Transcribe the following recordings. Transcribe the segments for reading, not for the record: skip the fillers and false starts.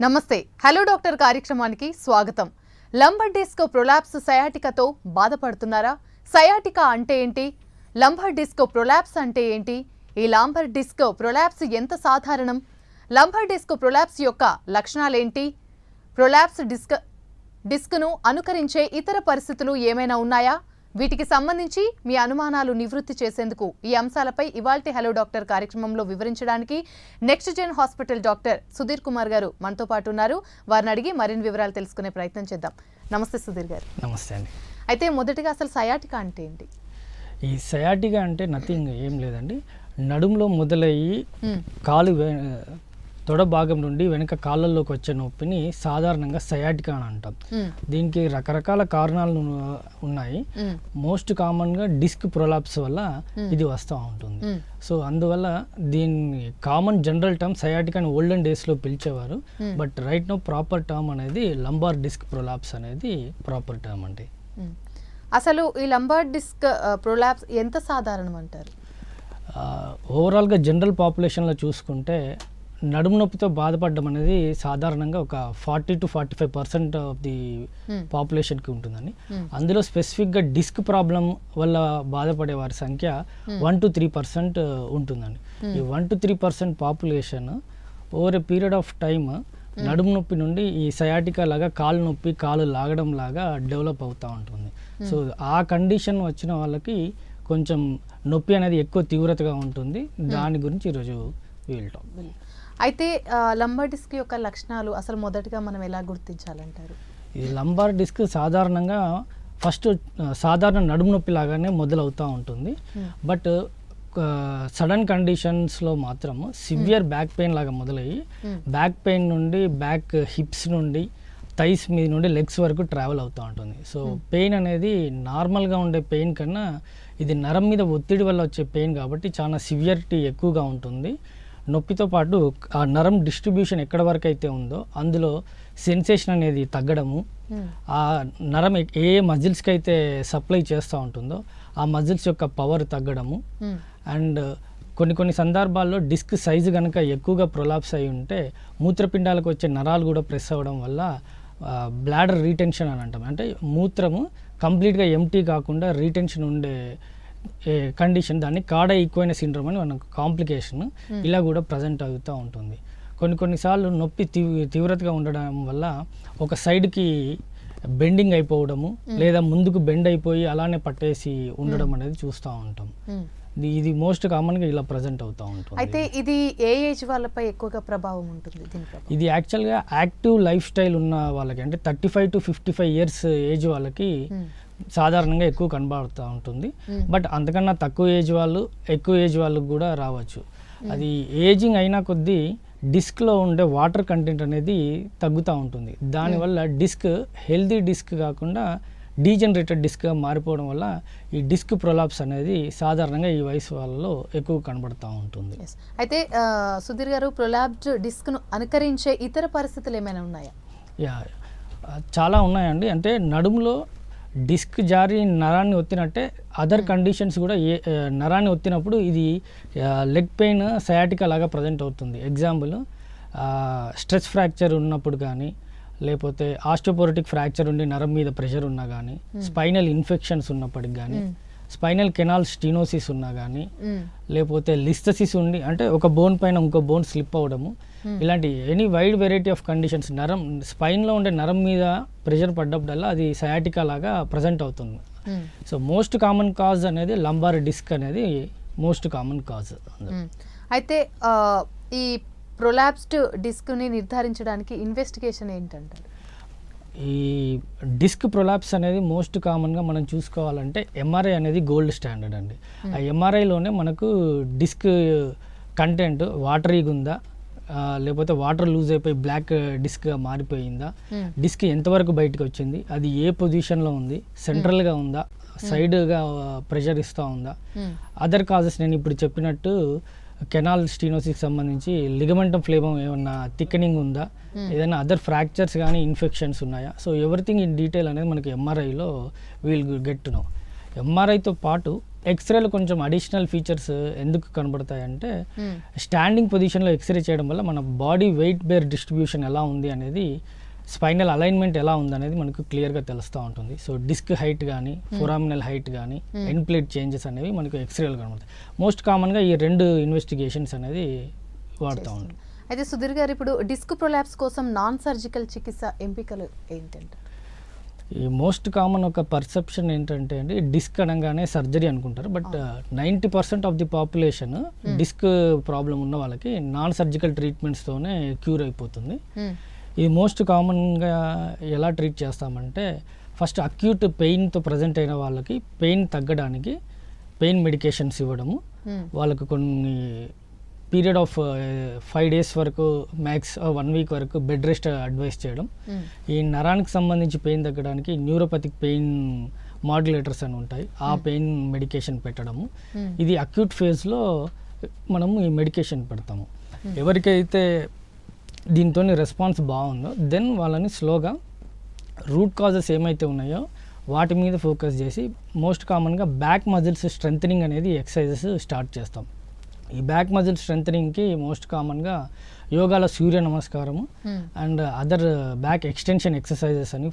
నమస్తే hello doctor కార్యక్రమానికి స్వాగతం. లంబర్ డిస్క్ ప్రొలాప్స్ సయాటికాతో బాధపడుతున్నారా? సయాటికా అంటే ఏంటి? లంబర్ డిస్క్ ప్రొలాప్స్ అంటే ఏంటి? ఈ లంబర్ డిస్క్ ప్రొలాప్స్ ఎంత సాధారణం? లంబర్ డిస్క్ ప్రొలాప్స్ యొక్క లక్షణాలేంటి? ప్రొలాప్స్ డిస్క్ను అనుకరించే ఇతర పరిస్థితులు ఏమైనా ఉన్నాయా? వీటికి సంబంధించి మీ అనుమానాలు నివృత్తి చేసేందుకు ఈ అంశాలపై ఇవాల్టి హలో డాక్టర్ కార్యక్రమంలో వివరించడానికి next gen hospital doctor Sudheer Kumar గారు మనతో పాటు ఉన్నారు. వారిని అడిగి మరిన్ని వివరాలు తెలుసుకునే ప్రయత్నం చేద్దాం. నమస్తే సుధీర్ గారు. నమస్తే అండి. అయితే మొదటిగా అసలు సయాటికా అంటే ఏంటి? ఈ సయాటికా అంటే నథింగ్, ఏం లేదండి. నడుములో మొదలయ్యి కాలు తొడ భాగం నుండి వెనక కాళ్ళల్లోకి వచ్చే నొప్పిని సాధారణంగా సయాటికా అని అంటాం. దీనికి రకరకాల కారణాలు ఉన్నాయి. మోస్ట్ కామన్గా డిస్క్ ప్రొలాప్స్ వల్ల ఇది వస్తూ ఉంటుంది. సో అందువల్ల దీన్ని కామన్ జనరల్ టర్మ్ సయాటికా అని ఓల్డెన్ డేస్లో పిలిచేవారు. But right now proper term అనేది లంబార్ డిస్క్ ప్రొలాప్స్ అనేది ప్రాపర్ టర్మ్ అండి. అసలు ఈ లంబార్ డిస్క్ ప్రొలాప్స్ ఎంత సాధారణం అంటారు? ఓవరాల్గా జనరల్ పాపులేషన్లో చూసుకుంటే నడుము నొప్పితో బాధపడడం అనేది సాధారణంగా ఒక 40 to 45% ఆఫ్ ది పాపులేషన్కి ఉంటుందండి. అందులో స్పెసిఫిక్గా డిస్క్ ప్రాబ్లం వల్ల బాధపడే వారి సంఖ్య 1 to 3% ఉంటుందండి. ఈ 1 to 3% population over a period of time నడుము నొప్పి నుండి ఈ సయాటికా లాగా కాలు నొప్పి, కాలు లాగడం లాగా డెవలప్ అవుతూ ఉంటుంది. సో ఆ కండిషన్ వచ్చిన వాళ్ళకి కొంచెం నొప్పి అనేది ఎక్కువ తీవ్రతగా ఉంటుంది. దాని గురించి ఈరోజు వీల్టాం. అయితే లంబార్ డిస్క్ యొక్క లక్షణాలు అసలు మొదటగా మనం ఎలా గుర్తించాలంటారు? ఈ లంబార్ డిస్క్ సాధారణంగా ఫస్ట్ సాధారణ నడుము నొప్పి లాగానే మొదలవుతూ ఉంటుంది. బట్ సడన్ కండిషన్స్లో మాత్రం సివియర్ బ్యాక్ పెయిన్ లాగా మొదలయ్యి బ్యాక్ పెయిన్ నుండి బ్యాక్ హిప్స్ నుండి థైస్ మీద నుండి లెగ్స్ వరకు ట్రావెల్ అవుతూ ఉంటుంది. సో పెయిన్ అనేది నార్మల్గా ఉండే పెయిన్ కన్నా ఇది నరం మీద ఒత్తిడి వల్ల వచ్చే పెయిన్ కాబట్టి చాలా సివియరిటీ ఎక్కువగా ఉంటుంది. నొప్పితో పాటు ఆ నరం డిస్ట్రిబ్యూషన్ ఎక్కడ వరకు అయితే ఉందో అందులో సెన్సేషన్ అనేది తగ్గడము, ఆ నరం ఏ మజిల్స్కి అయితే సప్లై చేస్తూ ఉంటుందో ఆ మజిల్స్ యొక్క పవర్ తగ్గడము, అండ్ కొన్ని సందర్భాల్లో డిస్క్ సైజు కనుక ఎక్కువగా ప్రొలాప్స్ అయి ఉంటే మూత్రపిండాలకు వచ్చే నరాలు కూడా ప్రెస్ అవ్వడం వల్ల బ్లాడర్ రీటెన్షన్ అని అంటాం. అంటే మూత్రము కంప్లీట్గా ఎంటీ కాకుండా రీటెన్షన్ ఉండే కండిషన్, దాన్ని కాడ ఈక్వైన సిండ్రోమ్ అని మనకు కాంప్లికేషన్ ఇలా కూడా ప్రజెంట్ అవుతూ ఉంటుంది. కొన్నిసార్లు నొప్పి తీవ్రతగా ఉండడం వల్ల ఒక సైడ్కి బెండింగ్ అయిపోవడము లేదా ముందుకు బెండ్ అయిపోయి అలానే పట్టేసి ఉండడం అనేది చూస్తూ ఉంటాం. ఇది మోస్ట్ కామన్గా ఇలా ప్రజెంట్ అవుతూ ఉంటుంది. అయితే ఇది ఏ ఏజ్ వాళ్ళపై ఎక్కువగా ప్రభావం ఉంటుంది? ఇది యాక్చువల్గా యాక్టివ్ లైఫ్ స్టైల్ ఉన్న వాళ్ళకి, అంటే 35 to 55 years ఏజ్ వాళ్ళకి సాధారణంగా ఎక్కువ కనబడుతూ ఉంటుంది. బట్ అంతకన్నా తక్కువ ఏజ్ వాళ్ళు, ఎక్కువ ఏజ్ వాళ్ళకు కూడా రావచ్చు. అది ఏజింగ్ అయినా కొద్దీ డిస్క్లో ఉండే వాటర్ కంటెంట్ అనేది తగ్గుతూ ఉంటుంది. దానివల్ల డిస్క్ హెల్దీ డిస్క్ కాకుండా డీజనరేటెడ్ డిస్క్గా మారిపోవడం వల్ల ఈ డిస్క్ ప్రొలాప్స్ అనేది సాధారణంగా ఈ వయసు వాళ్ళలో ఎక్కువ కనబడుతూ ఉంటుంది. అయితే సుధీర్ గారు, ప్రొలాప్స్డ్ డిస్క్ను అనుకరించే ఇతర పరిస్థితులు ఏమైనా ఉన్నాయా? చాలా ఉన్నాయండి. అంటే నడుములో డిస్క్ జారి నరాన్ని ఒత్తినట్టే అదర్ కండిషన్స్ కూడా నరాన్ని ఒత్తినప్పుడు ఇది లెగ్ పెయిన్ సయాటికా లాగా ప్రజెంట్ అవుతుంది. ఎగ్జాంపుల్ స్ట్రెచ్ ఫ్రాక్చర్ ఉన్నప్పుడు కానీ, లేకపోతే ఆస్టియోపోరోటిక్ ఫ్రాక్చర్ ఉండి నరం మీద ప్రెషర్ ఉన్నా కానీ, స్పైనల్ ఇన్ఫెక్షన్స్ ఉన్నప్పటికి కానీ, స్పైనల్ కెనాల్ స్టీనోసిస్ ఉన్నా కానీ, లేకపోతే లిస్థసిస్ ఉండి అంటే ఒక బోన్ పైన ఇంకో బోన్ స్లిప్ అవ్వడము, ఇలాంటి any wide variety of conditions నరం స్పైన్లో ఉండే నరం మీద ప్రెషర్ పడ్డప్పుడల్లా అది సయాటికా లాగా ప్రజెంట్ అవుతుంది. సో మోస్ట్ కామన్ కాజ్ అనేది లంబార్ డిస్క్ అనేది మోస్ట్ కామన్ కాజ్. అయితే ఈ ప్రొలాప్స్డ్ డిస్క్ని నిర్ధారించడానికి ఇన్వెస్టిగేషన్ ఏంటంటారు? ఈ డిస్క్ ప్రొలాప్స్ అనేది మోస్ట్ కామన్గా మనం చూసుకోవాలంటే ఎంఆర్ఐ అనేది గోల్డ్ స్టాండర్డ్ అండి. ఆ ఎంఆర్ఐలోనే మనకు డిస్క్ కంటెంట్ వాటరీగా ఉందా, లేకపోతే వాటర్ లూజ్ అయిపోయి బ్లాక్ డిస్క్గా మారిపోయిందా, డిస్క్ ఎంతవరకు బయటకు వచ్చింది, అది ఏ పొజిషన్లో ఉంది, సెంట్రల్గా ఉందా, సైడ్గా ప్రెషర్ ఇస్తూ ఉందా, అదర్ కాజెస్ నేను ఇప్పుడు చెప్పినట్టు కెనాల్ స్టీనోసిస్ సంబంధించి లిగమెంటమ్ ఫ్లేబమ్ ఏమన్నా థిక్నింగ్ ఉందా, ఏదైనా అదర్ ఫ్రాక్చర్స్ కానీ ఇన్ఫెక్షన్స్ ఉన్నాయా. సో ఎవ్రీథింగ్ ఇన్ డీటెయిల్ అనేది మనకి ఎంఆర్ఐలో వీల్ గెట్ టు నో. ఎంఆర్ఐతో పాటు ఎక్స్రేలో కొంచెం అడిషనల్ ఫీచర్స్ ఎందుకు కనబడతాయంటే స్టాండింగ్ పొజిషన్లో ఎక్స్రే చేయడం వల్ల మన బాడీ వెయిట్ బేర్ డిస్ట్రిబ్యూషన్ ఎలా ఉంది అనేది, స్పైనల్ అలైన్మెంట్ ఎలా ఉందనేది మనకు క్లియర్గా తెలుస్తూ ఉంటుంది. సో డిస్క్ హైట్ కానీ ఫోరామినల్ హైట్ కానీ ఎండ్ ప్లేట్ చేంజెస్ అనేవి మనకు ఎక్స్రేలు కనబడతాయి. మోస్ట్ కామన్గా ఈ 2 ఇన్వెస్టిగేషన్స్ అనేది వాడుతూ ఉంటాం. అయితే సుధీర్ గారు, ఇప్పుడు డిస్క్ ప్రొలాప్స్ కోసం నాన్ సర్జికల్ చికిత్స ఎంపికలు ఏంటంటే? ఈ మోస్ట్ కామన్ ఒక పర్సెప్షన్ ఏంటంటే అండి, డిస్క్ అనగానే సర్జరీ అనుకుంటారు. But 90% of the population disc problem ఉన్న వాళ్ళకి నాన్ సర్జికల్ ట్రీట్మెంట్స్తోనే క్యూర్ అయిపోతుంది. ఇది మోస్ట్ కామన్గా ఎలా ట్రీట్ చేస్తామంటే, ఫస్ట్ అక్యూట్ పెయిన్తో ప్రజెంట్ అయిన వాళ్ళకి పెయిన్ తగ్గడానికి పెయిన్ మెడికేషన్స్ ఇవ్వడము, వాళ్ళకు కొన్ని పీరియడ్ ఆఫ్ 5 days వరకు మ్యాక్స్ 1 week వరకు బెడ్ రెస్ట్ అడ్వైస్ చేయడం. ఈ నరానికి సంబంధించి పెయిన్ తగ్గడానికి న్యూరోపతిక్ పెయిన్ మాడ్యులేటర్స్ అని ఉంటాయి, ఆ పెయిన్ మెడికేషన్ పెట్టడము. ఇది అక్యూట్ ఫేజ్లో మనము ఈ మెడికేషన్ పెడతాము. ఎవరికైతే దీంతో రెస్పాన్స్ బాగుందో దెన్ వాళ్ళని స్లోగా రూట్ కాజెస్ ఏమైతే ఉన్నాయో వాటి మీద ఫోకస్ చేసి మోస్ట్ కామన్గా బ్యాక్ మజిల్స్ స్ట్రెంథనింగ్ అనేది ఎక్సర్సైజెస్ స్టార్ట్ చేస్తాం. ఈ బ్యాక్ మజిల్ స్ట్రెంథనింగ్కి మోస్ట్ కామన్గా యోగాలో సూర్య నమస్కారము and other back extension exercises అని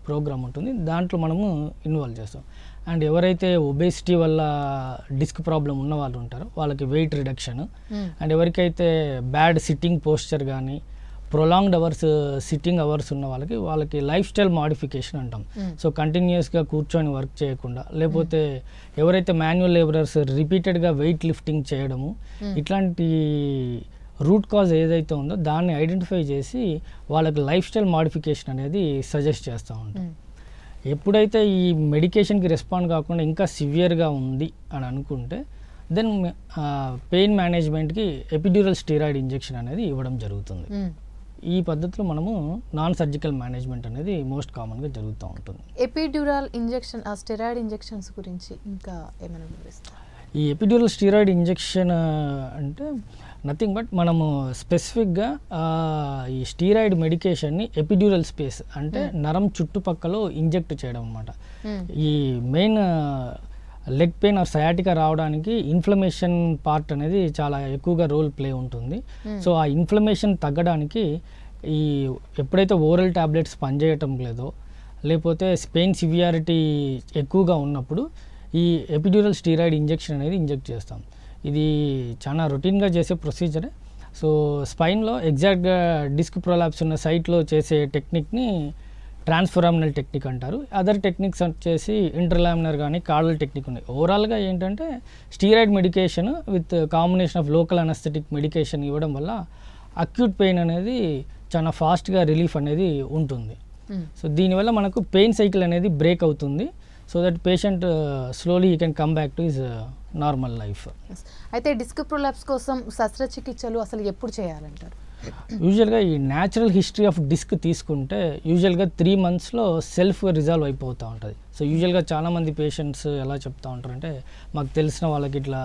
ప్రోగ్రామ్ ఉంటుంది. దాంట్లో మనము ఇన్వాల్వ్ చేస్తాం. అండ్ ఎవరైతే ఒబేసిటీ వల్ల డిస్క్ ప్రాబ్లం ఉన్న వాళ్ళు ఉంటారో వాళ్ళకి వెయిట్ రిడక్షన్, అండ్ ఎవరికైతే బ్యాడ్ సిట్టింగ్ పోస్చర్ కానీ ప్రొలాంగ్డ్ అవర్స్ సిట్టింగ్ అవర్స్ ఉన్న వాళ్ళకి లైఫ్ స్టైల్ మాడిఫికేషన్ అంటాం. సో కంటిన్యూస్గా కూర్చొని వర్క్ చేయకుండా, లేకపోతే ఎవరైతే మాన్యువల్ లేబరర్స్ రిపీటెడ్గా వెయిట్ లిఫ్టింగ్ చేయడము, ఇట్లాంటి రూట్ కాజ్ ఏదైతే ఉందో దాన్ని ఐడెంటిఫై చేసి వాళ్ళకి లైఫ్ స్టైల్ మాడిఫికేషన్ అనేది సజెస్ట్ చేస్తూ ఉంటాం. ఎప్పుడైతే ఈ మెడికేషన్కి రెస్పాండ్ కాకుండా ఇంకా సివియర్గా ఉంది అని అనుకుంటే దెన్ పెయిన్ మేనేజ్మెంట్కి ఎపిడ్యూరల్ స్టీరాయిడ్ ఇంజెక్షన్ అనేది ఇవ్వడం జరుగుతుంది. ఈ పద్ధతిలో మనము నాన్ సర్జికల్ మేనేజ్మెంట్ అనేది మోస్ట్ కామన్గా జరుగుతూ ఉంటుంది. ఎపిడ్యూరల్ ఇంజెక్షన్, ఆ స్టెరాయిడ్ ఇంజెక్షన్స్ గురించి ఇంకా ఏమైనా వివరిస్తారు? ఈ ఎపిడ్యూరల్ స్టీరాయిడ్ ఇంజెక్షన్ అంటే నథింగ్ బట్ మనము స్పెసిఫిక్గా ఈ స్టీరాయిడ్ మెడికేషన్ని ఎపిడ్యూరల్ స్పేస్ అంటే నరం చుట్టుపక్కల ఇంజెక్ట్ చేయడం అనమాట. ఈ main leg pain or sciatica రావడానికి ఇన్ఫ్లమేషన్ పార్ట్ అనేది చాలా ఎక్కువగా రోల్ ప్లే ఉంటుంది. సో ఆ ఇన్ఫ్లమేషన్ తగ్గడానికి ఈ ఎప్పుడైతే ఓరల్ ట్యాబ్లెట్స్ పనిచేయటం లేదో, లేకపోతే పెయిన్ సివియారిటీ ఎక్కువగా ఉన్నప్పుడు ఈ ఎపిడ్యూరల్ స్టీరాయిడ్ ఇంజెక్షన్ అనేది ఇంజెక్ట్ చేస్తాం. ఇది చాలా రొటీన్గా చేసే ప్రొసీజరే. సో స్పైన్లో ఎగ్జాక్ట్గా డిస్క్ ప్రొలాప్స్ ఉన్న సైట్లో చేసే టెక్నిక్ని ట్రాన్స్ఫోరామినల్ టెక్నిక్ అంటారు. అదర్ టెక్నిక్స్ వచ్చేసి ఇంటర్లామినర్ కానీ కార్డల్ టెక్నిక్ ఉన్నాయి. ఓవరాల్గా ఏంటంటే steroid medication with combination of local anaesthetic medication ఇవ్వడం వల్ల అక్యూట్ పెయిన్ అనేది చాలా ఫాస్ట్గా రిలీఫ్ అనేది ఉంటుంది. సో దీనివల్ల మనకు పెయిన్ సైకిల్ అనేది బ్రేక్ అవుతుంది. So that patient slowly you can come back to his normal life. అయితే డిస్క్ ప్రొలాప్స్ కోసం శస్త్రచికిత్సలు అసలు ఎప్పుడు చేయాలంటారు? యూజువల్గా ఈ న్యాచురల్ హిస్టరీ ఆఫ్ డిస్క్ తీసుకుంటే యూజువల్గా 3 monthsలో సెల్ఫ్ రిజాల్వ్ అయిపోతూ ఉంటుంది. సో యూజువల్గా చాలామంది పేషెంట్స్ ఎలా చెప్తూ ఉంటారంటే, మాకు తెలిసిన వాళ్ళకి ఇట్లా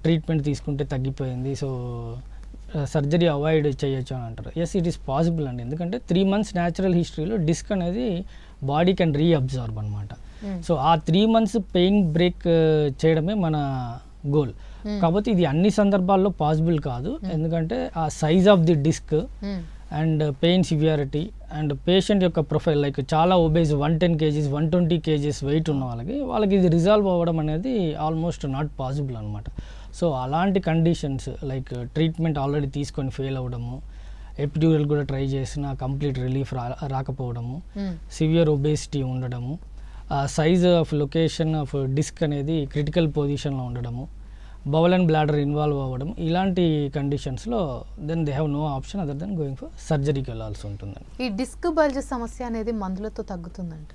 ట్రీట్మెంట్ తీసుకుంటే తగ్గిపోయింది, సో సర్జరీ అవాయిడ్ చేయొచ్చు అని అంటారు. ఎస్, ఇట్ ఈస్ పాసిబుల్ అండి. ఎందుకంటే 3 months న్యాచురల్ హిస్టరీలో డిస్క్ అనేది బాడీ కెన్ రీఅబ్జార్బ్ అనమాట. సో ఆ 3 months పెయిన్ బ్రేక్ చేయడమే మన గోల్. కాకపోతే ఇది అన్ని సందర్భాల్లో పాసిబుల్ కాదు. ఎందుకంటే ఆ size of the disc and pain severity and patient యొక్క ప్రొఫైల్, లైక్ చాలా ఒబేస్ 110 kgs 120 kgs వెయిట్ ఉన్న వాళ్ళకి ఇది రిజాల్వ్ అవ్వడం అనేది ఆల్మోస్ట్ నాట్ పాసిబుల్ అనమాట. సో అలాంటి కండిషన్స్ లైక్ ట్రీట్మెంట్ ఆల్రెడీ తీసుకొని ఫెయిల్ అవ్వడము, ఎపిడ్యూరల్ కూడా ట్రై చేసిన కంప్లీట్ రిలీఫ్ రాకపోవడము, సివియర్ ఒబేసిటీ ఉండడము, size of location of disc అనేది క్రిటికల్ పొజిషన్లో ఉండడము, బౌల్ అండ్ బ్లాడర్ ఇన్వాల్వ్ అవ్వడం, ఇలాంటి కండిషన్స్లో then they have no option other than going for సర్జరీకి వెళ్ళాల్సి ఉంటుంది. ఈ డిస్క్ బల్జ్ సమస్య అనేది మందులతో తగ్గుతుందంట?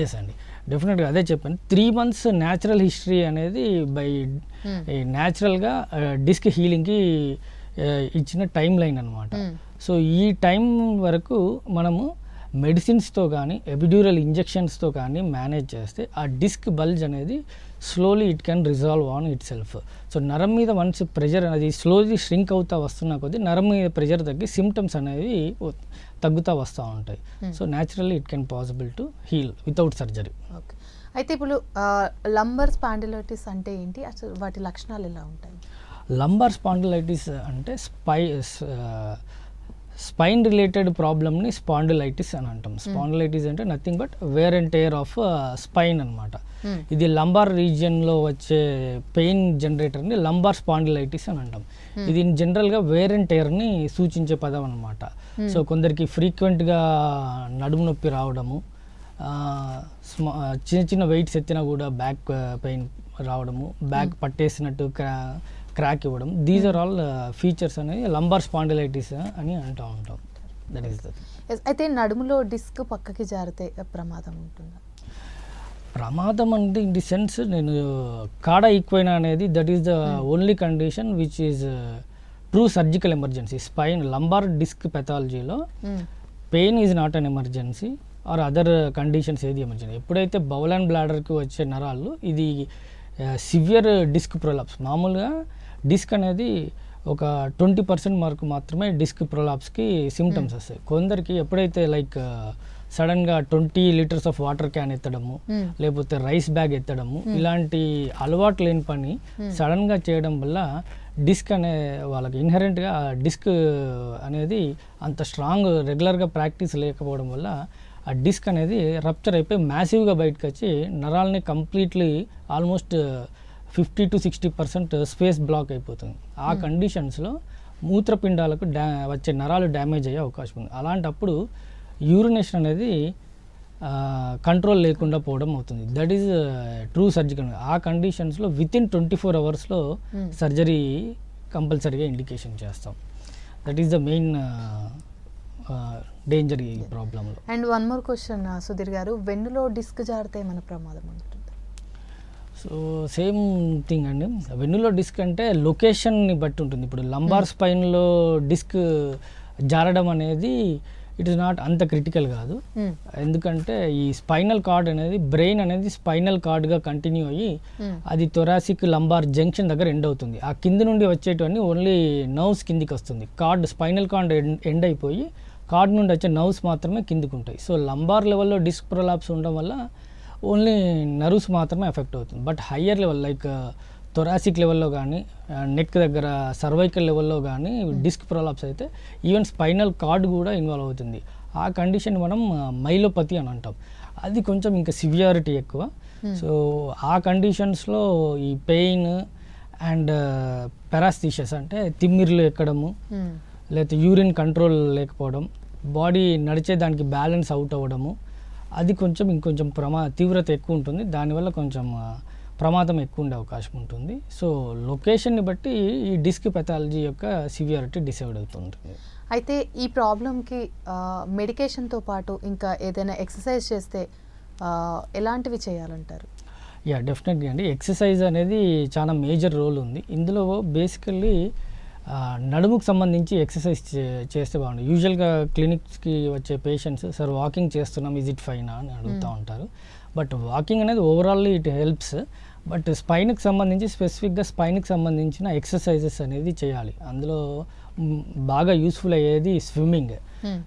ఎస్ అండి, డెఫినెట్గా అదే చెప్పాను. 3 months న్యాచురల్ హిస్టరీ అనేది బై న్యాచురల్గా డిస్క్ హీలింగ్కి ఇచ్చిన టైం లైన్ అనమాట. సో ఈ టైం వరకు మనము మెడిసిన్స్తో కానీ ఎపిడ్యూరల్ ఇంజెక్షన్స్తో కానీ మేనేజ్ చేస్తే ఆ డిస్క్ బల్జ్ అనేది slowly it can resolve on it self. So నరం మీద వన్స్ ప్రెషర్ అది స్లోలీ ష్రింక్ అవుతా వస్తున్న కొద్దీ నరం మీద ప్రెషర్ తగ్గి సిమ్టమ్స్ అనేవి తగ్గుతూ వస్తూ ఉంటాయి. So naturally it can possible to heal without surgery. Okay. అయితే ఇప్పుడు లంబర్ స్పాండిలైటిస్ అంటే ఏంటి, అసలు వాటి లక్షణాలు ఎలా ఉంటాయి? లంబార్ స్పాండిలైటిస్ అంటే స్పైన్ రిలేటెడ్ ప్రాబ్లమ్ని స్పాండిలైటిస్ అని అంటాం. స్పాండిలైటిస్ అంటే nothing but where and tear of spine అనమాట. ఇది లంబార్ రీజియన్లో వచ్చే పెయిన్ జనరేటర్ని లంబార్ స్పాండిలైటిస్ అని అంటాం. ఇది జనరల్గా వేర్ అండ్ టేర్ని సూచించే పదం అనమాట. సో కొందరికి ఫ్రీక్వెంట్గా నడుము నొప్పి రావడము, చిన్న చిన్న వెయిట్స్ ఎత్తినా కూడా బ్యాక్ పెయిన్ రావడము, బ్యాక్ పట్టేసినట్టు క్రాక్ ఇవ్వడం, దీస్ ఆర్ ఆల్ ఫీచర్స్ అనేది లంబార్ స్పాండిలైటిస్ అని అంటూ ఉంటాం. That is that. అయితే నడుములో డిస్క్ పక్కకి జారితే ప్రమాదం ఉంటుందా? ప్రమాదం అంటే ఇన్ ది సెన్స్ నేను కాడా ఈక్వైనా అనేది that is the only condition which is true surgical emergency. Spine lumbar disc పెథాలజీలో pain is not an emergency or other conditions ఏది ఎమర్జెన్సీ. ఎప్పుడైతే బౌల్ అండ్ బ్లాడర్కి వచ్చే నరాలు ఇది సివియర్ డిస్క్ ప్రొలాప్స్. మామూలుగా డిస్క్ అనేది ఒక 20% వరకు మాత్రమే డిస్క్ ప్రొలాప్స్కి సిమ్టమ్స్ వస్తాయి. కొందరికి ఎప్పుడైతే లైక్ సడన్గా 20 లీటర్స్ ఆఫ్ వాటర్ క్యాన్ ఎత్తడము, లేకపోతే రైస్ బ్యాగ్ ఎత్తడము, ఇలాంటి అలవాటు లేని పని సడన్గా చేయడం వల్ల డిస్క్ అనే వాళ్ళకి ఇన్హెరెంట్గా డిస్క్ అనేది అంత స్ట్రాంగ్ రెగ్యులర్గా ప్రాక్టీస్ లేకపోవడం వల్ల ఆ డిస్క్ అనేది రప్చర్ అయిపోయి మ్యాసివ్గా బయటకు వచ్చి నరాలని completely almost 50 to 60% space block అయిపోతుంది. ఆ కండిషన్స్లో మూత్రపిండాలకు వచ్చే నరాలు డ్యామేజ్ అయ్యే అవకాశం ఉంది. అలాంటప్పుడు యూరినేషన్ అనేది కంట్రోల్ లేకుండా పోవడం అవుతుంది. That is true surgical. ఆ కండిషన్స్లో వితిన్ 24 అవర్స్లో సర్జరీ కంపల్సరీగా ఇండికేషన్ చేస్తాం. That is the main danger ఈ ప్రాబ్లంలో. And one more question Sudheer గారు, వెన్నులో డిస్క్ జారితే మన ప్రమాదం ఉంటుంది? సో సేమ్ థింగ్ అండి. వెన్నులో డిస్క్ అంటే లొకేషన్ని బట్టి ఉంటుంది. ఇప్పుడు లంబార్ స్పైన్లో డిస్క్ జారడం అనేది ఇట్ ఇస్ నాట్ అంత క్రిటికల్ కాదు. ఎందుకంటే ఈ స్పైనల్ కార్డ్ అనేది బ్రెయిన్ అనేది స్పైనల్ కార్డ్గా కంటిన్యూ అయ్యి అది థొరాసిక్ లంబార్ జంక్షన్ దగ్గర ఎండ్ అవుతుంది. ఆ కింద నుండి వచ్చేటివన్నీ ఓన్లీ నర్వ్స్ కిందికి వస్తుంది. కార్డ్ స్పైనల్ కార్డ్ ఎండ్ అయిపోయి కార్డ్ నుండి వచ్చే నర్వ్స్ మాత్రమే కిందికి ఉంటాయి. సో లంబార్ లెవెల్లో డిస్క్ ప్రొలాప్స్ ఉండడం వల్ల ఓన్లీ నర్వ్స్ మాత్రమే ఎఫెక్ట్ అవుతుంది. But higher level like thoracic లెవెల్లో కానీ, నెక్ దగ్గర సర్వైకల్ లెవెల్లో కానీ డిస్క్ ప్రొలాప్స్ అయితే ఈవెన్ స్పైనల్ కార్డ్ కూడా ఇన్వాల్వ్ అవుతుంది. ఆ కండిషన్ మనం మైలోపతి అని అంటాం. అది కొంచెం ఇంకా సివియారిటీ ఎక్కువ. సో ఆ కండిషన్స్లో ఈ పెయిన్ అండ్ పెరాస్థీషియస్ అంటే తిమ్మిర్లు ఎక్కడము, లేకపోతే యూరిన్ కంట్రోల్ లేకపోవడం, బాడీ నడిచే దానికి బ్యాలెన్స్ అవుట్ అవ్వడము, అది కొంచెం ఇంకొంచెం తీవ్రత ఎక్కువ ఉంటుంది. దానివల్ల కొంచెం ప్రమాదం ఎక్కువ ఉండే అవకాశం ఉంటుంది. సో లొకేషన్ని బట్టి ఈ డిస్క్ పెథాలజీ యొక్క సివియారిటీ డిసైడ్ అవుతుంటుంది. అయితే ఈ ప్రాబ్లంకి మెడికేషన్తో పాటు ఇంకా ఏదైనా ఎక్సర్సైజ్ చేస్తే ఎలాంటివి చేయాలంటారు? యా, డెఫినెట్గా అండి. ఎక్సర్సైజ్ అనేది చాలా మేజర్ రోల్ ఉంది ఇందులో. బేసికల్లీ నడుముకు సంబంధించి ఎక్సర్సైజ్ చేస్తే బాగుంటుంది. యూజువల్గా క్లినిక్స్కి వచ్చే పేషెంట్స్ సార్ వాకింగ్ చేస్తున్నాం ఇజ్ ఇట్ ఫైనా అని అడుగుతూ ఉంటారు. బట్ వాకింగ్ అనేది ఓవరాల్లీ ఇట్ హెల్ప్స్. బట్ స్పైన్కి సంబంధించి స్పెసిఫిక్గా స్పైన్కి సంబంధించిన ఎక్సర్సైజెస్ అనేది చేయాలి. అందులో బాగా యూస్ఫుల్ అయ్యేది స్విమ్మింగ్.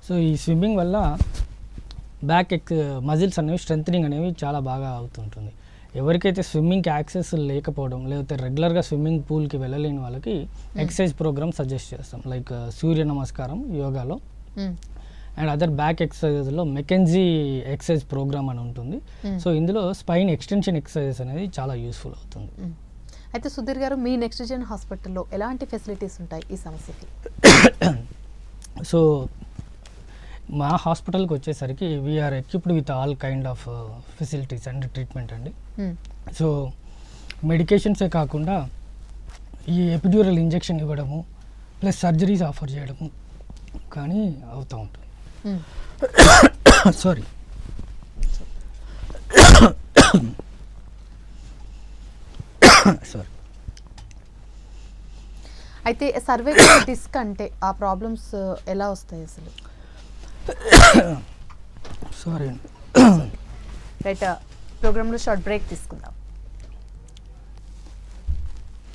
సో ఈ స్విమ్మింగ్ వల్ల బ్యాక్ మజిల్స్ అనేవి స్ట్రెంథనింగ్ అనేవి చాలా బాగా అవుతుంటుంది. ఎవరికైతే స్విమ్మింగ్కి యాక్సెస్ లేకపోవడం, లేకపోతే రెగ్యులర్గా స్విమ్మింగ్ పూల్కి వెళ్ళలేని వాళ్ళకి ఎక్సర్సైజ్ ప్రోగ్రామ్ సజెస్ట్ చేస్తాం. లైక్ సూర్య నమస్కారం యోగాలో అండ్ అదర్ బ్యాక్ ఎక్సర్సైజెస్లో మెకెన్జీ ఎక్సర్సైజ్ ప్రోగ్రామ్ అని ఉంటుంది. సో ఇందులో స్పైన్ ఎక్స్టెన్షన్ ఎక్సర్సైజెస్ అనేది చాలా యూస్ఫుల్ అవుతుంది. అయితే సుధీర్ గారు, మీ నెక్స్ట్ జెన్ హాస్పిటల్లో ఎలాంటి ఫెసిలిటీస్ ఉంటాయి ఈ సమస్యకి? సో మా హాస్పిటల్కి వచ్చేసరికి we are equipped with all kind of facilities and treatment అండి. సో మెడికేషన్సే కాకుండా ఈ ఎపిడ్యూరల్ ఇంజెక్షన్ ఇవ్వడము ప్లస్ సర్జరీస్ ఆఫర్ చేయడము కానీ అవుతూ ఉంటుంది. సారీ. సారీ. అయితే సర్వైకల్ డిస్క్ అంటే ఆ ప్రాబ్లమ్స్ ఎలా వస్తాయి అసలు? సారీ. రైట్, ప్రోగ్రాంలో షార్ట్ బ్రేక్ తీసుకుందాం.